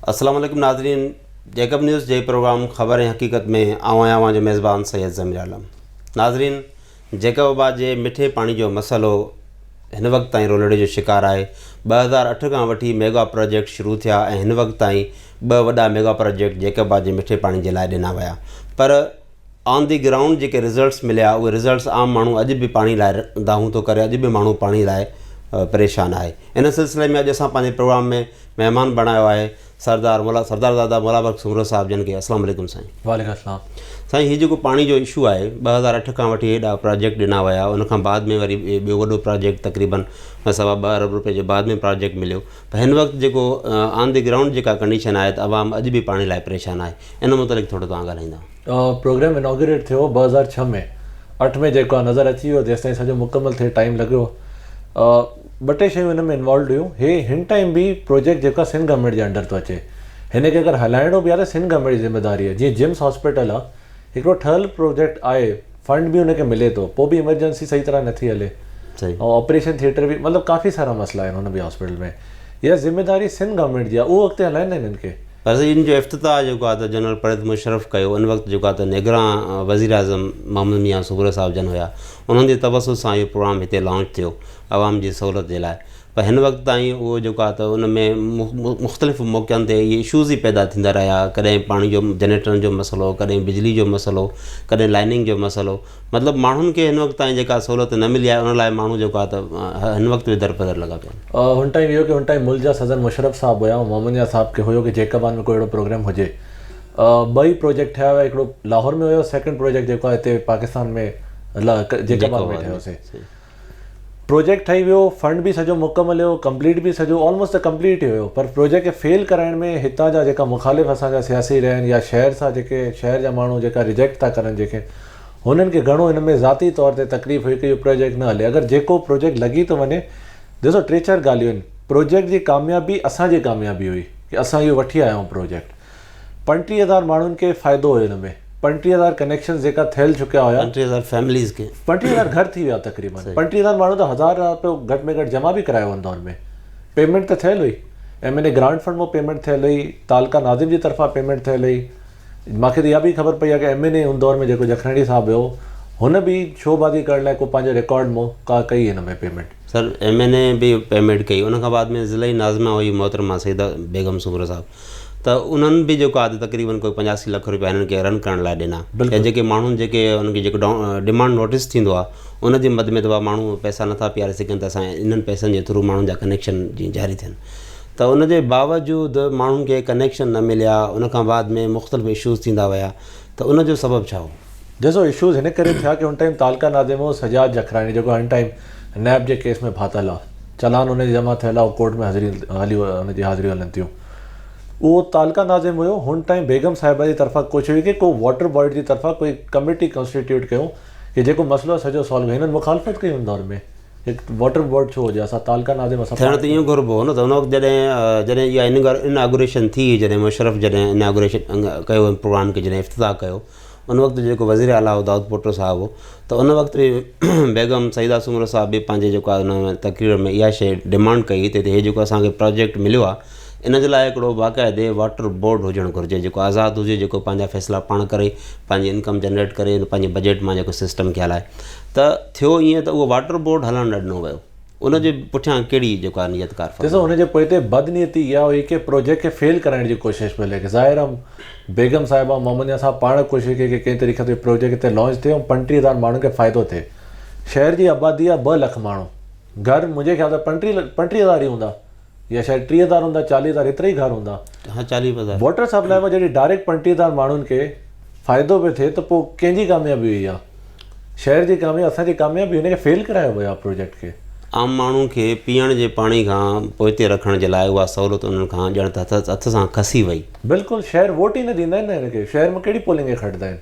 अस्सलाम वालेकुम नाज़रीन, जैकब न्यूज़ जे प्रोग्राम ख़बर हक़ीक़त में आवां जो मेज़बान सैयद ज़मीर आलम। नाज़रीन, जैकबाबाद जे मिठे पानी जो मसलो हिन वक़्त ताईं रोलड़े जो शिकार आहे। 2008 खां वठी मेगा प्रोजेक्ट शुरू थिया ऐं हिन वक़्त ताईं 2 वॾा मेगा प्रोजेक्ट जैकबाबाद जे मिठे पानी जे लाइ ॾिना विया, पर ऑन दी ग्राउंड जेके रिज़ल्ट्स मिलिया उहे रिज़ल्ट्स आम माण्हू अॼु बि पाणी लाइ दाहूं थो करे, अॼु बि माण्हू पाणी लाइ परेशान आहे। इन सिलसिले में अॼु असां पंहिंजे प्रोग्राम में महिमान बणायो आहे सरदार मोलाबर्ग सुमरो साहिब, जिन खे अस्सलाम वालेकुम साईं। वालेकुम अस्सलाम। साईं, हीउ जेको पाणी जो इशू आहे 2008 खां वठी हेॾा प्रोजेक्ट ॾिना विया, उनखां बाद में वरी ॿियो वॾो प्रोजेक्ट तक़रीबन 2.25 अरब रुपए जे बाद में प्रोजेक्ट मिलियो, पर हिन वक़्तु जेको ऑन द ग्राउंड जेका कंडीशन आहे त आवाम अॼु बि पाणी लाइ परेशान आहे। इन मुतलिक़ थोरो तव्हां ॻाल्हाईंदा। प्रोग्राम इनॉग्रेट थियो 2006 में, 8 में जेको आहे नज़र अची वियो, जेसिताईं सॼो मुकमल थिए टाइम लॻियो। 2 शयूं हिन में इन्वॉल्व हुयूं। हिन टाइम बि प्रोजेक्ट जेको आहे सिंध गवर्नमेंट जे अंडर थो अचे, हिन खे अगरि हलाइणो बि आहे त सिंध गवर्नमेंट जी ज़िम्मेदारी आहे। जीअं जिम्स हॉस्पिटल आहे, हिकिड़ो ठहियलु प्रोजेक्ट आहे, फंड बि हुनखे मिले थो, पोइ बि इमरजेंसी सही तरह नथी हले, ऐं ऑपरेशन थिएटर बि, मतिलबु काफ़ी सारा मसइला आहिनि हुन बि हॉस्पिटल में। इहा ज़िम्मेदारी सिंध गवर्नमेंट जी आहे, उहो अॻिते हलाईंदा हिननि खे। पर इन जो इफ़्तिताह जेको आहे त जनरल परवेज़ मुशर्रफ कयो, उन वक़्तु जेको आहे त निगरां वज़ीर आज़म मोहम्मद मियां सुबुर साहिब जन हुया, उन्हनि जे तवसुस सां इहो प्रोग्राम हिते लॉन्च थियो आवाम जी सहूलियत जे लाइ। पर हिन वक़्तु ताईं उहो जेको आहे त उन में मुख़्तलिफ़ मौक़नि ते इहे इशूज़ ई पैदा थींदा रहिया। कॾहिं पाणी जो जनरेटरनि जो मसइलो, कॾहिं बिजली जो मसइलो, कॾहिं लाइनिंग जो मसइलो, मतिलबु माण्हुनि खे हिन वक़्तु ताईं जेका सहूलियत न मिली आहे, उन लाइ माण्हू जेको आहे त हिन वक़्तु बि दरपदर लॻा पिया। हुन टाइम इहो कि हुन टाइम मुल्क जा सदर मुशर्रफ साहिबु हुया, ऐं मोहम्मद मियां साहिब खे हुयो कि जैकबाबाद में कोई अहिड़ो प्रोग्राम हुजे। 2 प्रोजेक्ट ठहिया हुआ, हिकिड़ो लाहौर में हुयो, सेकेंड प्रोजेक्ट जेको आहे हिते पाकिस्तान में जैकबाबाद में ठहियोसीं। प्रोजेक्ट ठही वियो, फंड बि सॼो मुकमल हुयो, कंप्लीट बि सॼो ऑलमोस्ट कंप्लीट ई हुयो, पर प्रोजेक्ट खे फेल कराइण में हितां जा जेका मुखालिफ़ असांजा सियासी रहनि या शहर सां जेके शहर जा माण्हू जेका रिजेक्ट था करनि, जेके हुननि खे घणो हिन में ज़ाती तौर ते तकलीफ़ हुई कि इहो प्रोजेक्ट न हले। अगरि जेको प्रोजेक्ट लॻी थो वञे, ॾिसो 3-4 ॻाल्हियूं आहिनि। प्रोजेक्ट जी कामयाबी असांजी कामयाबी हुई कि असां इहो वठी आया आहियूं प्रोजेक्ट। 35,000 माण्हुनि खे फ़ाइदो हुयो हिन में, 35,000 कनेक्शन जेका थियल चुकिया हुया, 35,000 फैमिलीज़ खे 35,000 घर थी विया तक़रीबन। 35,000 माण्हू त 1,000 रुपयो घटि में घटि जमा बि करायो हुन दौर में। पेमेंट त थियल हुई, MNA ग्रांट फंड मां पेमेंट थियल हुई, तालका नाज़िम जी तरफ़ां पेमेंट थियल हुई। मूंखे त इहा बि ख़बर पई आहे कि MNA उन दौर में जेको जखरणी साहिबु हुयो, हुन बि शोबादी करण लाइ को पंहिंजे रिकॉर्ड मो का कई हिन में पेमेंट। सर, MNA बि पेमेंट कई, उनखां बाद में ज़िले नाज़िमा हुई मोहतरमा सईदा बेगम सुमरो साहिबु, त उन्हनि बि जेको आहे तक़रीबन कोई 85 लख रुपया हिननि खे रन करण लाइ ॾिना। ऐं जेके माण्हू जेके उनखे जेको डिमांड नोटिस थींदो आहे, उन जे मद में दफ़ा माण्हू पैसा नथा पियारे सघनि त असां इन्हनि पैसनि जे थ्रू माण्हुनि जा कनेक्शन जीअं जारी थियनि, त उन जे बावजूदि माण्हुनि खे कनेक्शन न मिलिया। उनखां बाद में मुख़्तलिफ़ इशूज़ थींदा विया, त उनजो सबबु छा हो? ॾिसो, इशूज़ हिन करे थिया कि हुन टाइम तालका नाज़िम हो सजाद जखरानी, जेको हिन टाइम नैब जे केस में फाथल आहे, चलान हुनजी जमा थियल आहे, कोर्ट में हुनजी हाज़िरियूं हलनि थियूं। उहो तालका नाज़िम हुयो। हुन टाइम बेगम साहिबा जी तरफ़ां कुझु हुई कि को वाटर बॉडी जी तरफ़ां कोई कमिटी कॉन्स्टिट्यूट कयूं कि जेको मसइलो सॼो सॉल्व। हिननि मुखालफ़त कई हुन दौर में, हिकु वाटर बोर्ड छो हुजे, असां तालका नाज़िम असां थियण त इहो घुरिबो हो न। त हुन वक़्तु जॾहिं इहा इनागुरेशन थी, जॾहिं मुशर्रफ जॾहिं इनागुरेशन कयो प्रोग्राम खे, जॾहिं इफ़्तिताह कयो, उन वक़्तु जेको वज़ीर आला हो दाऊद पोटो साहिबु हो, त उन वक़्तु बि बेगम सईदा सुमरो साहिब बि पंहिंजे जेको आहे उन तक़रीर में इहा शइ डिमांड कई त हे जेको असांखे प्रोजेक्ट मिलियो आहे, इन जे लाइ हिकिड़ो बाक़ाइदे वाटर बोर्ड हुजणु घुरिजे, जेको आज़ादु हुजे, जेको पंहिंजा फ़ैसिला पाण करे, पंहिंजी इनकम जनरेट करे, पंहिंजे बजट मां जेको सिस्टम खे हलाए। त थियो ईअं त उहो वाटर बोर्ड हलणु न ॾिनो वियो। उनजे पुठियां कहिड़ी जेको आहे नियतकार? ॾिसो, हुनजे पोइ बदनीयती इहा हुई कि प्रोजेक्ट खे फेल कराइण जी कोशिशि पई लॻे। ज़ाहिर आहे बेगम साहिबा मोहम्मद मियां साहिबु पाण कोशिशि कई कि कंहिं तरीक़े ते प्रोजेक्ट हिते लॉन्च थिए ऐं 35,000 माण्हुनि खे फ़ाइदो थिए। शहर जी आबादी आहे 2 लख माण्हू, घर मुंहिंजे ख़्याल सां 35,000 ई हूंदा, या शायदि 30,000 हूंदा, 40,000 एतिरा ई घर हूंदा। हाँ, 40,000 वाटर सप्लाई में जॾहिं डायरेक्ट 35,000 माण्हुनि खे फ़ाइदो पियो थिए, त पोइ कंहिंजी कामयाबी हुई आहे? शहर जी कामयाबी, असांजी कामयाबी। हुनखे फेल करायो वियो आहे प्रोजेक्ट खे। आम माण्हू खे पीअण जे पाणी खां पोइते रखण जे लाइ उहा सहूलियत उन्हनि खां ॼण त हथ सां खसी वई। बिल्कुलु, शहर वोट ई न ॾींदा आहिनि न हिनखे। शहर में कहिड़ी पोलिंग खे खटंदा आहिनि?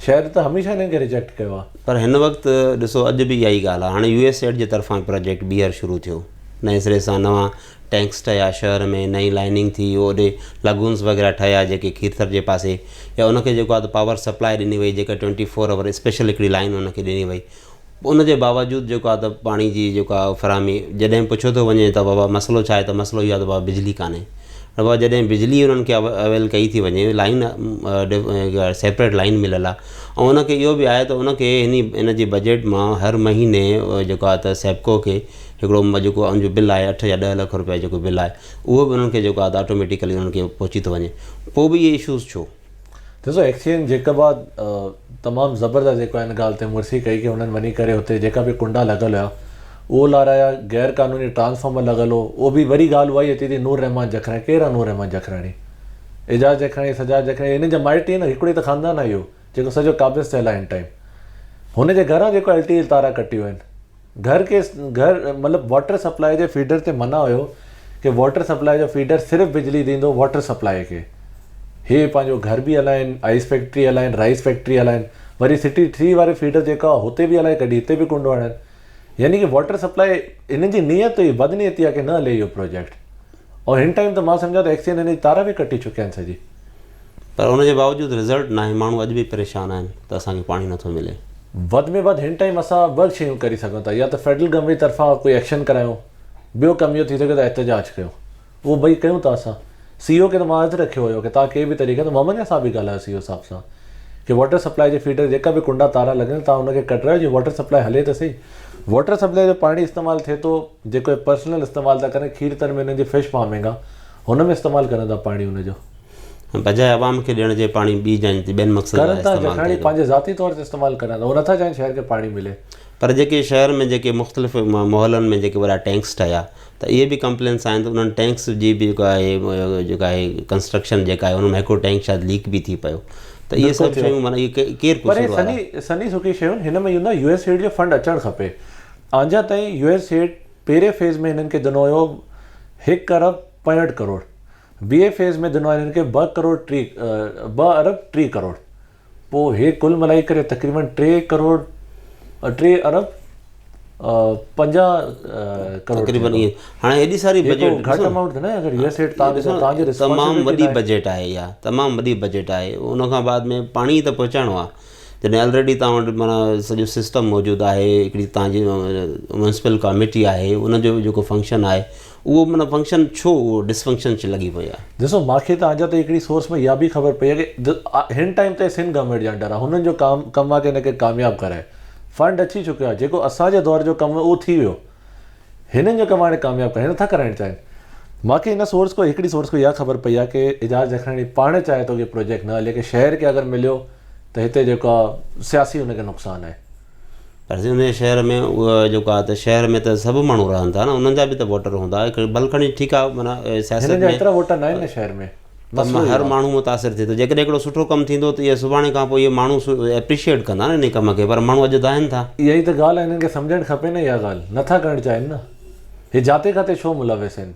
शहर त हमेशह हिननि खे रिजेक्ट कयो आहे। पर हिन वक़्तु ॾिसो, अॼु बि इहा ई ॻाल्हि आहे। हाणे USAID जे तरफ़ां प्रोजेक्ट ॿीहर शुरू थियो, नए सिरे सां नवां टैंक्स ठहिया शहर में, नई लाइनिंग थी, ओॾे लगून्स वग़ैरह ठहिया जेके खीरथर जे पासे, या उनखे जेको आहे त पावर सप्लाई ॾिनी वई, जेका 24 आवर स्पेशल हिकिड़ी लाइन उनखे ॾिनी वई। उनजे बावजूदि जेको आहे त पाणी जी जेका फ़राहमी जॾहिं पुछियो थो वञे त बाबा मसइलो छा आहे, त मसइलो इहो आहे त बाबा बिजली कान्हे। पोइ जॾहिं बिजली उन्हनि खे अवेल कई थी वञे, लाइन सेपरेट लाइन मिलियल आहे, ऐं उनखे इहो बि आहे त उनखे इन जी बजट मां हर महीने जेको आहे त सेप्को खे हिकिड़ो जेको उनजो बिल आहे 8 या 10 लख रुपए जेको बिल आहे, उहो बि उन्हनि खे जेको आहे त ऑटोमेटिकली उन्हनि खे पहुची थो वञे। पोइ बि इहे इशूज़ छो? ॾिसो एक्सचेंज जैकबाद तमामु ज़बरदस्त जेको आहे हिन ॻाल्हि ते मुर्सी कई कि हुननि वञी करे हुते जेका बि कुंडा लॻल हुया उहो लाराया, गैर क़ानूनी ट्रांसफार्मर लॻल हो, उहो बि वरी ॻाल्हि उहा ई अचे थी नूर रहमान जखराणी। केरु आहे नूर रहमान जखराणी? एजाज जखराणी, सजाद जखराणी, हिन जा माइटी न, हिकिड़ी त ख़ानदान आहे इहो जेको सॼो क़ाबिज़ थियल आहे हिन टाइम। हुनजे घरां जेको LTE तारा कटियूं आहिनि, घर मतिलबु वाटर सप्लाई जे फीडर ते मना हुयो कि वाटर सप्लाई जो फीडर सिर्फ़ु बिजली ॾींदो वाटर सप्लाई खे। हे पंहिंजो घर बि हलाइनि, आइस फैक्ट्री हलाइनि, राइस फैक्ट्री हलाइनि, वरी सिटी 3 वारे फीडर जेका हुते बि हलाए कढी, हिते बि कुंडो आणनि। यानी कि वाटर सप्लाई इन जी नियत हुई, बदनियती आहे कि न हले इहो प्रोजेक्ट। और हिन टाइम त मां सम्झा त एक्सचेंज हिन जी तारा बि कटी चुकिया आहिनि सॼी, पर उनजे बावजूदि रिज़ल्ट न आहे। माण्हू अॼु बि परेशान आहिनि त असांखे पाणी नथो मिले। वधि में वधि हिन टाइम असां ॿ शयूं करे सघूं था, या त फेडरल गवर्नमेंट तरफ़ां कोई एक्शन करायूं, ॿियो कमु इहो थी सघे त एहतजाज कयूं। उहो ॿई कयूं था असां। CEO खे त मां अर्ज़ु रखियो हुयो कि तव्हां कंहिं बि तरीक़े त मोहम्मद साहब बि ॻाल्हायो CEO साहब सां कि वाटर सप्लाई जे फीडर जेका बि कुंडा तारा लॻनि तव्हां हुनखे कटरायो, जीअं वाटर सप्लाई हले त सही। वाटर सप्लाई जो पाणी इस्तेमालु थिए थो जेको पर्सनल इस्तेमालु था कनि, खीर तर में हिननि जी फिश फार्मिंग आहे, हुन में इस्तेमालु कनि था पाणी हुनजो, बजाए आवाम खे ॾियण जे पाणी ॿी ॿियनि मक़सदनि करनि था। जखराणी पंहिंजे ज़ाती तौर ते इस्तेमालु कनि था, उहो नथा चाहिनि शहर खे पाणी मिले। पर जेके शहर में जेके मुख़्तलिफ़ मोहल्लनि में जेके वॾा टैंक्स ठहिया त इहे बि कंप्लेंट्स आहिनि त उन्हनि टैंक्स जी बि जेका आहे कंस्ट्रक्शन जेका आहे उनमें हिकिड़ो टैंक शायदि लीक बि थी पियो। त इहे सभु शयूं माना इहे केरु पर सनी सुठी शयूं हिन में इहो न USAID जो फंड अचणु खपे। अञा ताईं USAID पहिरें फेज़ में हिननि खे ॾिनो हुयो 1 अरब 65 करोड़, ॿिए फेज़ में ॾिनो आहे हिननि खे 2 अरब 3 करोड़। पोइ हे कुल मिलाई करे तक़रीबन 3 अरब 50 करोड़ तक़रीबन इहे। हाणे हेॾी सारी बजट घटि अमाउंट न, अगरि USAID तमामु वॾी बजट आहे, इहा तमामु वॾी बजट आहे। उनखां बाद में पाणी त पहुचाइणो आहे, जॾहिं ऑलरेडी तव्हां वटि माना सॼो सिस्टम मौजूदु आहे, हिकिड़ी तव्हांजी म्यूनिसिपल कमिटी आहे, उनजो जेको फंक्शन आहे उहो माना फंक्शन छो उहो डिसफंक्शन लॻी पई आहे। ॾिसो मूंखे त अञा त हिकिड़ी सोर्स में इहा बि ख़बर पई आहे कि हिन टाइम ते सिंध गवर्नमेंट जे अंडर आहे, हुननि जो कमु आहे कि हिनखे कामयाबु कराए। फंड अची चुकियो आहे, जेको असांजे दौर जो कमु उहो थी वियो, हिननि जो कमु हाणे कामयाबु करे नथा कराइणु चाहिनि। मूंखे हिन सोर्स को हिकिड़ी सोर्स को इहा ख़बर पई आहे कि एजाज जखराणी पाण चाहे थो कि प्रोजेक्ट न हले, कि शहर खे अगरि मिलियो त हिते जेको आहे सियासी हुनखे नुक़सानु आहे। पर उन शहर में उहा जेको आहे त शहर में त सभु माण्हू रहनि था न, उन्हनि जा बि त वोटर हूंदा। बलखणी ठीकु आहे, माना सियासत में एतिरा वोटर न आहिनि न शहर में, हर माण्हू मुतासिर थिए थो। जेकॾहिं हिकिड़ो सुठो कमु थींदो त इहे सुभाणे खां पोइ इहे माण्हू एप्रिशिएट कंदा न इन कम खे, पर माण्हू अॼु त आहिनि था। इहा ई त ॻाल्हि आहे, हिननि खे सम्झणु खपे न, इहा ॻाल्हि नथा करणु चाहिनि न। हे जाते काथे छो मुलविस आहिनि?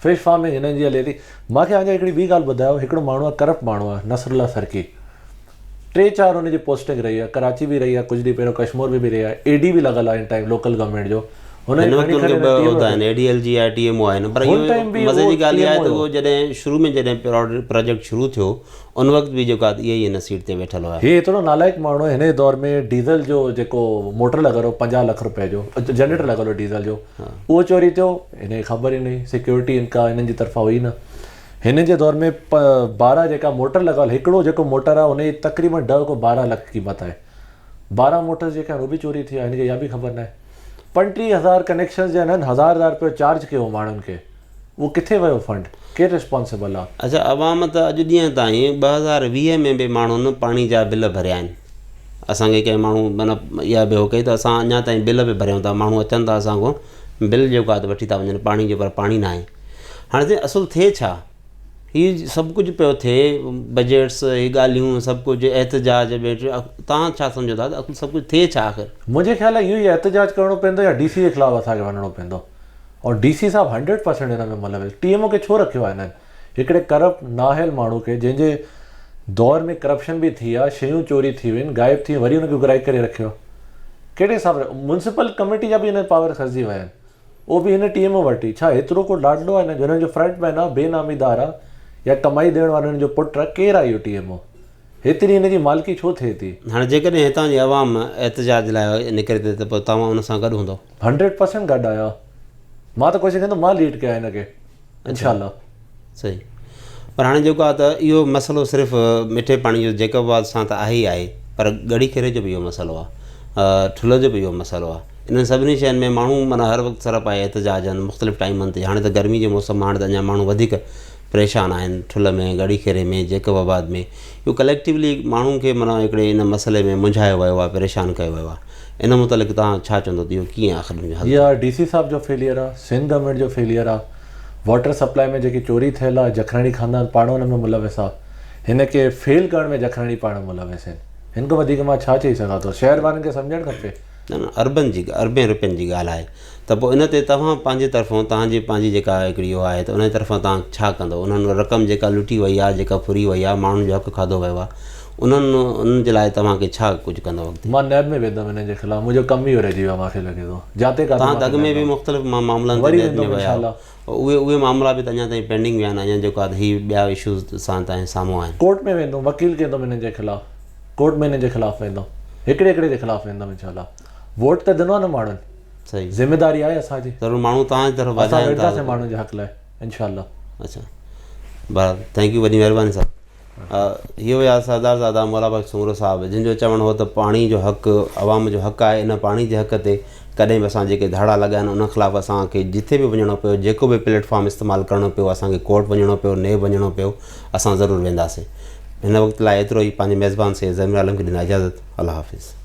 फिश फार्मिंग हिननि जी हले थी। मूंखे अञा हिकिड़ी ॿी ॻाल्हि ॿुधायो, हिकिड़ो माण्हू आहे करप्ट माण्हू आहे, नसरुल्ला सरकी, 3-4 हुनजी पोस्टिंग रही आहे, कराची बि रही आहे, कुझु ॾींहं पहिरियों कश्मीर में बि रही आहे, AD बि लॻल आहे हिन टाइम लोकल गवर्नमेंट जो। ADLG आहे, TMO आहे न, पर इहो मज़े जी ॻाल्हि इहा आहे त उहो जॾहिं शुरू में जॾहिं प्रोजेक्ट शुरू थियो उन वक़्तु बि जेको आहे इहे ई हिन सीट ते वेठल हुआ। हे एतिरो नालाइक माण्हू हिन दौर में डीज़ल जो जेको मोटर लॻल हो 50 लख रुपए जो जनरेटर लॻल हो डीज़ल जो, उहो चोरी थियो, हिनखे ख़बर ई न, सिक्योरिटी इनका हिननि जी तरफ़ां हुई न। हिन जे दौर में 12 जेका मोटर लॻल, हिकिड़ो जेको मोटर आहे उनजी तक़रीबन 10 खां 12 लख क़ीमत आहे। 12 मोटर जेके आहिनि उहो बि चोरी थी आहे, हिनखे इहा बि ख़बर न आहे। 35,000 कनेक्शन जे आहिनि, 1,000 रुपयो चार्ज कयो माण्हुनि खे, उहो किथे वियो फंड? केरु रिस्पॉन्सिबल आहे? अच्छा, अवाम त अॼु ॾींहं ताईं 2020 में बि माण्हुनि पाणी जा बिल भरिया आहिनि। असांखे कंहिं माण्हू माना इहा बि हो कई त असां अञा ताईं बिल बि भरियूं था, माण्हू अचनि था असांखां बिल जेको आहे त वठी था वञनि पाणी जो, पर पाणी न आहे। हाणे असुलु थिए छा? हीअ सभु कुझु पियो थिए, बजट्स, हीअ ॻाल्हियूं सभु कुझु, एहतजाज, तव्हां छा सम्झो था त सभु कुझु थिए छा आख़िर? मुंहिंजे ख़्याल आहे इहो ई एहतजाज करिणो पवंदो या DC जे ख़िलाफ़ु असांखे वञिणो पवंदो। और DC साहब 100% हिन में मुलविस। TMO खे छो रखियो आहे हिननि? हिकिड़े करप्ट नाहिल माण्हू खे, जंहिंजे दौर में करप्शन बि थी आहे, शयूं चोरी थी वियूं आहिनि, गाइब थी, वरी हुनखे घुराए करे रखियो, कहिड़े हिसाब सां? म्यूनिसिपल कमिटी जा बि हिन पावर खसिजी विया आहिनि, उहो बि हिन TMO वठी। छा एतिरो को ॾाढो आहे न, हुननि जो फ्रंटमैन आहे, बेनामीदार आहे, या कमाई ॾियण वारनि जो पुटु आहे, केरु आहे इहो TMO? हेतिरी हिन जी मालिकी छो थिए थी? हाणे जेकॾहिं हितां जी आवाम एहतजाज लाइ निकिरे थी त पोइ तव्हां हुन सां गॾु हूंदो? 100% गॾु आहियो। मां त कोशिशि कंदुमि मां लीड कयां हिनखे, इंशाल्लाह। सही पर हाणे जेको आहे त इहो मसइलो सिर्फ़ु मिठे पाणी जो जैकबाबाद सां त आहे ई आहे, पर ॻड़ी खेरे जो बि इहो मसइलो आहे, ठुल्ह जो बि इहो मसइलो आहे। इन्हनि सभिनी शयुनि में माण्हू माना हर वक़्तु सरप आहे एहतिजाज आहिनि मुख़्तलिफ़ टाइमनि ते। हाणे त गर्मी जो मौसम, हाणे त अञा माण्हू वधीक परेशान आहिनि ठुल्ह में, ॻड़ी खेरे में, जैकबाबाद में। इहो कलेक्टिवली माण्हुनि खे माना हिकिड़े इन मसइले में मुंझायो वियो आहे, परेशान कयो वियो आहे। इन मुतालिक़ तव्हां छा चवंदो त इहो कीअं आख़िर हल? इहा DC साहब जो फेलियर आहे, सिंध गवर्नमेंट जो फेलियर आहे। वाटर सप्लाई में जेकी चोरी थियल आहे, जखराणी ख़ानदान पाण हुन में मुलविस आहे। हिन खे फेल करण में जखराणी पाण मुलविस आहिनि। हिन खां वधीक मां छा चई सघां थो? शहर वारनि खे सम्झणु खपे। न अर्बन रुपयनि जी ॻाल्हि आहे त पोइ इन ते तव्हां पंहिंजे तरफ़ां तव्हांजी पंहिंजी जेका हिकिड़ी उहो आहे त उन जी तरफ़ां तव्हां छा कंदो? उन्हनि रक़म जेका लुटी वई आहे, जेका फुरी वई आहे, माण्हुनि जो हक़ु खाधो वियो आहे, उन्हनि जे लाइ तव्हांखे छा कुझु कंदो? मां नैब में वेंदुमि हिननि जे ख़िलाफ़ु। मुंहिंजो कमु ई रहिजी वियो आहे, मूंखे लॻे थो। जाते तव्हां अॻु में बि मुख़्तलिफ़ मामलनि ते नैब में विया, उहे मामला बि त अञा ताईं पेंडिंग विया आहिनि। अञा जेको आहे हीअ ॿिया इशूज़ सां तव्हां साम्हूं आहिनि। कोर्ट में वेंदुमि, वकील कंदुमि हिननि जे ख़िलाफ़ु, कोर्ट में हिननि जे ख़िलाफ़ु वेंदुमि, हिकिड़े जे ख़िलाफ़ु वेंदुमि इनशाला। वोट त ॾिनो आहे न माण्हुनि, सही ज़िमेदारी आहे असांजी। ज़रूरु माण्हू तव्हांजी तरफ़ असां वेठासीं माण्हुनि जे हक़ लाइ इनशाला। अच्छा बराबरि, थैंक यू, वॾी महिरबानी साहब। इहो हुया सरदार ज़ादा मौला बख़्श सूंगरो साहिबु, जिन जो चवणु हो त पाणी जो हक़ु आवाम जो हक़ु आहे। इन पाणी जे हक़ ते कॾहिं बि असां जेके धाड़ा लॻा आहिनि उन ख़िलाफ़ु असांखे जिथे बि वञिणो पियो, जेको बि प्लेटफॉर्म इस्तेमालु करिणो पियो, असांखे कोर्ट वञिणो पियो, नैब वञिणो पियो, असां ज़रूरु वेंदासीं। हिन वक़्तु लाइ एतिरो ई। पंहिंजे मेज़बान से ज़मीर आलम खे ॾिना इजाज़त। अल्लाह हाफ़िज़।